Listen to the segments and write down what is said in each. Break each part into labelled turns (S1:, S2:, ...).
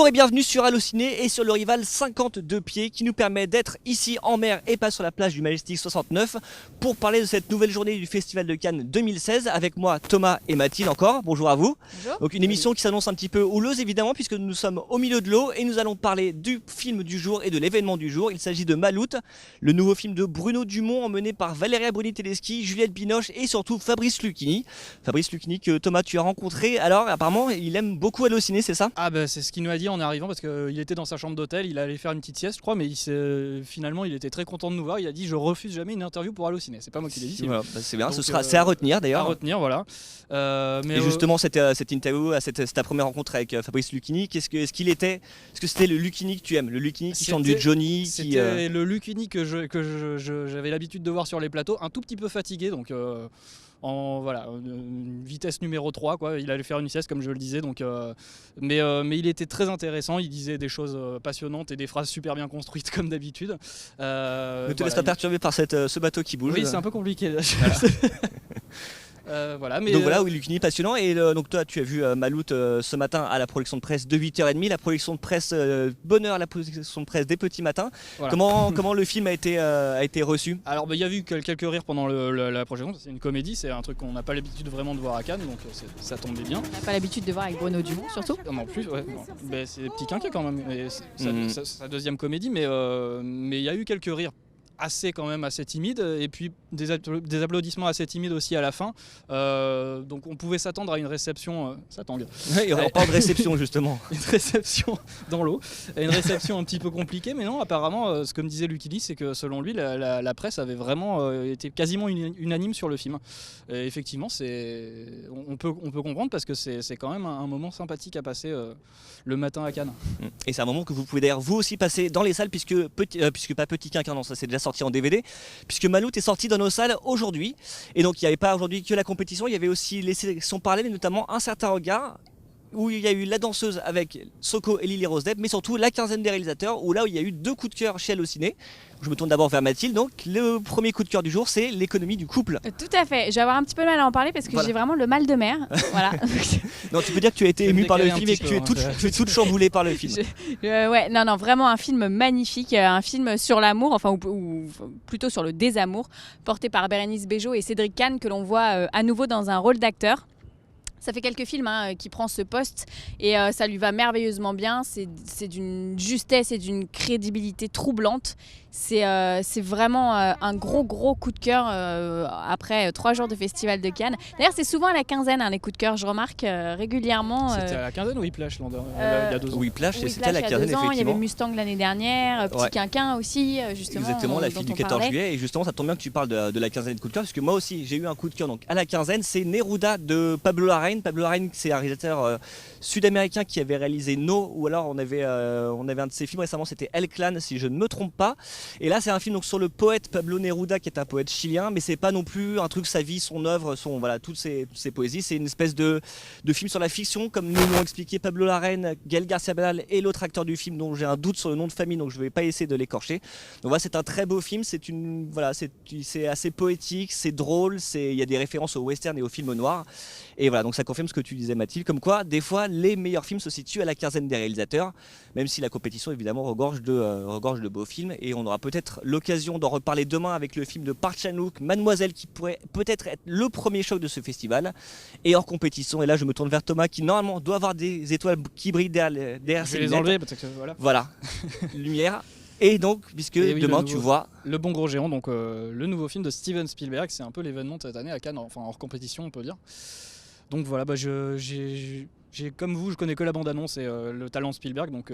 S1: et bienvenue sur Allociné et sur le Rival 52 pieds qui nous permet d'être ici en mer et pas sur la plage du Majestic 69 pour parler de cette nouvelle journée du Festival de Cannes 2016 avec moi Thomas et Mathilde encore. Bonjour à vous.
S2: Bonjour.
S1: Donc une émission qui s'annonce un petit peu houleuse évidemment puisque nous sommes au milieu de l'eau et nous allons parler du film du jour et de l'événement du jour. Il s'agit de Maloute, le nouveau film de Bruno Dumont emmené par Valeria Bruni-Tedeschi, Juliette Binoche et surtout Fabrice Lucchini. Fabrice Lucchini que Thomas tu as rencontré, alors apparemment il aime beaucoup Allociné, c'est ça?
S3: Ah bah c'est ce qu'il nous a dit en arrivant parce qu'il était dans sa chambre d'hôtel, il allait faire une petite sieste je crois, mais finalement il était très content de nous voir, il a dit je refuse jamais une interview pour Allociné, c'est pas moi qui l'ai dit.
S1: Voilà, bah c'est bien, c'est à retenir d'ailleurs.
S3: À retenir, voilà.
S1: Et justement cette interview, cette ta première rencontre avec Fabrice Lucchini, est-ce que c'était le Lucchini que tu aimes, le Lucchini qui chante du Johnny
S3: C'était le Lucchini que j'avais l'habitude de voir sur les plateaux, un tout petit peu fatigué, donc une vitesse numéro 3 quoi. Il allait faire une sieste comme je le disais, donc mais il était très intéressant, il disait des choses passionnantes et des phrases super bien construites comme d'habitude.
S1: Ne te laisse pas perturber par ce bateau qui bouge.
S3: Oui, c'est un peu compliqué.
S1: Voilà. Donc voilà, oui, Lucchini passionnant. Et donc toi tu as vu Maloute ce matin à la projection de presse de 8h30, la projection de presse bonheur, la projection de presse des petits matins. Voilà. Comment le film a été reçu?
S3: Alors il y a eu quelques rires pendant la projection, c'est une comédie, c'est un truc qu'on n'a pas l'habitude vraiment de voir à Cannes, donc ça tombait bien.
S2: On n'a pas l'habitude de voir avec Bruno Dumont surtout.
S3: Non, en plus, ouais. Ben, c'est Petit Quinquet quand même, sa deuxième comédie, mais il y a eu quelques rires assez timides et puis des applaudissements assez timides aussi à la fin, donc on pouvait s'attendre à une réception ça tangue.
S1: Ouais, il n'y aura pas de réception justement.
S3: Une réception dans l'eau, une réception un petit peu compliquée, mais non, apparemment ce que me disait Lucchini, c'est que selon lui la presse avait vraiment été quasiment unanime sur le film. Et effectivement on peut comprendre parce que c'est quand même un moment sympathique à passer le matin à Cannes.
S1: Et c'est un moment que vous pouvez d'ailleurs vous aussi passer dans les salles puisque pas Petit Quinquin, non, ça c'est déjà sorti en DVD, puisque Maloute est sorti dans nos salles aujourd'hui. Et donc il n'y avait pas aujourd'hui que la compétition, il y avait aussi les sélections parallèles et notamment Un certain regard, où il y a eu La danseuse avec Soko et Lily Rose Depp, mais surtout La quinzaine des réalisateurs, où là où il y a eu 2 coups de cœur chez Allociné. Je me tourne d'abord vers Mathilde, donc le premier coup de cœur du jour c'est l'économie du couple.
S2: Tout à fait, je vais avoir un petit peu de mal à en parler parce que j'ai vraiment le mal de mer. Voilà.
S1: Non, tu peux dire que tu as été ému par le film et que tu es toute chamboulée par le film.
S2: Ouais, non, vraiment un film magnifique, un film sur l'amour, ou plutôt sur le désamour, porté par Bérénice Bejo et Cédric Kahn, que l'on voit à nouveau dans un rôle d'acteur. Ça fait quelques films qui prend ce poste et ça lui va merveilleusement bien. C'est d'une justesse et d'une crédibilité troublante. C'est vraiment un gros coup de cœur après 3 jours de festival de Cannes. D'ailleurs, c'est souvent à la quinzaine les coups de cœur. Je remarque régulièrement.
S3: C'était à la quinzaine ou Whiplash il y a 2 ans?
S1: Whiplash, c'était à la quinzaine effectivement.
S2: Il y avait Mustang l'année dernière, Petit Quinquin aussi justement.
S1: Exactement, la fille du 14 juillet. Et justement, ça tombe bien que tu parles de la quinzaine de coups de cœur parce que moi aussi j'ai eu un coup de cœur donc à la quinzaine. C'est Neruda de Pablo Larraín. Pablo Larraín, c'est un réalisateur sud-américain qui avait réalisé No, ou alors on avait un de ses films récemment, c'était El Clan si je ne me trompe pas. Et là c'est un film donc sur le poète Pablo Neruda qui est un poète chilien, mais c'est pas non plus un truc sa vie, son œuvre, toutes ses poésies. C'est une espèce de film sur la fiction comme nous l'ont expliqué Pablo Larraín, Gaël Garcia Bernal et l'autre acteur du film dont j'ai un doute sur le nom de famille, donc je vais pas essayer de l'écorcher. Donc voilà, c'est un très beau film, c'est assez poétique, c'est drôle, il y a des références au western et au film noir. Et voilà, donc ça confirme ce que tu disais Mathilde, comme quoi des fois les meilleurs films se situent à la quinzaine des réalisateurs, même si la compétition évidemment regorge de beaux films. Et on aura peut-être l'occasion d'en reparler demain avec le film de Park Chan-wook, Mademoiselle, qui pourrait peut-être être le premier choc de ce festival. Et hors compétition, et là je me tourne vers Thomas qui normalement doit avoir des étoiles qui brillent derrière
S3: je vais les enlever parce que
S1: voilà. Lumière. Et donc, puisque demain tu vois
S3: Le Bon Gros Géant, donc le nouveau film de Steven Spielberg, c'est un peu l'événement de cette année à Cannes, enfin hors compétition on peut dire. Donc voilà, comme vous, je connais que la bande-annonce et le talent Spielberg, donc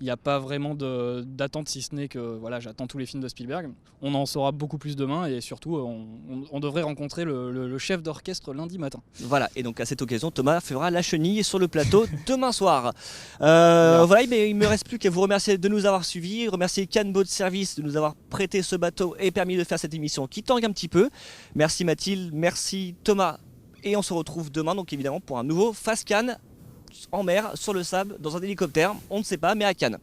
S3: il n'y a pas vraiment d'attente si ce n'est que voilà, j'attends tous les films de Spielberg. On en saura beaucoup plus demain et surtout on devrait rencontrer le chef d'orchestre lundi matin.
S1: Voilà, et donc à cette occasion, Thomas fera la chenille sur le plateau demain soir. Voilà, mais il ne me reste plus qu'à vous remercier de nous avoir suivis, remercier Cannes Boat Service de nous avoir prêté ce bateau et permis de faire cette émission qui tangue un petit peu. Merci Mathilde, merci Thomas. Et on se retrouve demain, donc évidemment, pour un nouveau Face Cannes en mer, sur le sable, dans un hélicoptère, on ne sait pas, mais à Cannes.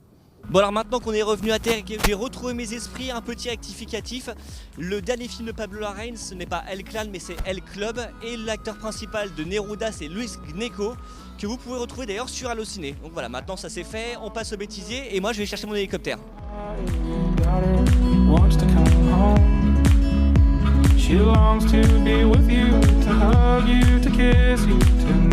S1: Bon alors maintenant qu'on est revenu à terre et que j'ai retrouvé mes esprits, un petit rectificatif. Le dernier film de Pablo Larraín, ce n'est pas El Clan mais c'est El Club. Et l'acteur principal de Neruda, c'est Luis Gnecco, que vous pouvez retrouver d'ailleurs sur Allociné. Donc voilà, maintenant ça c'est fait, on passe au bêtisier et moi je vais chercher mon hélicoptère. She longs to be with you, to hug you, to kiss you tonight.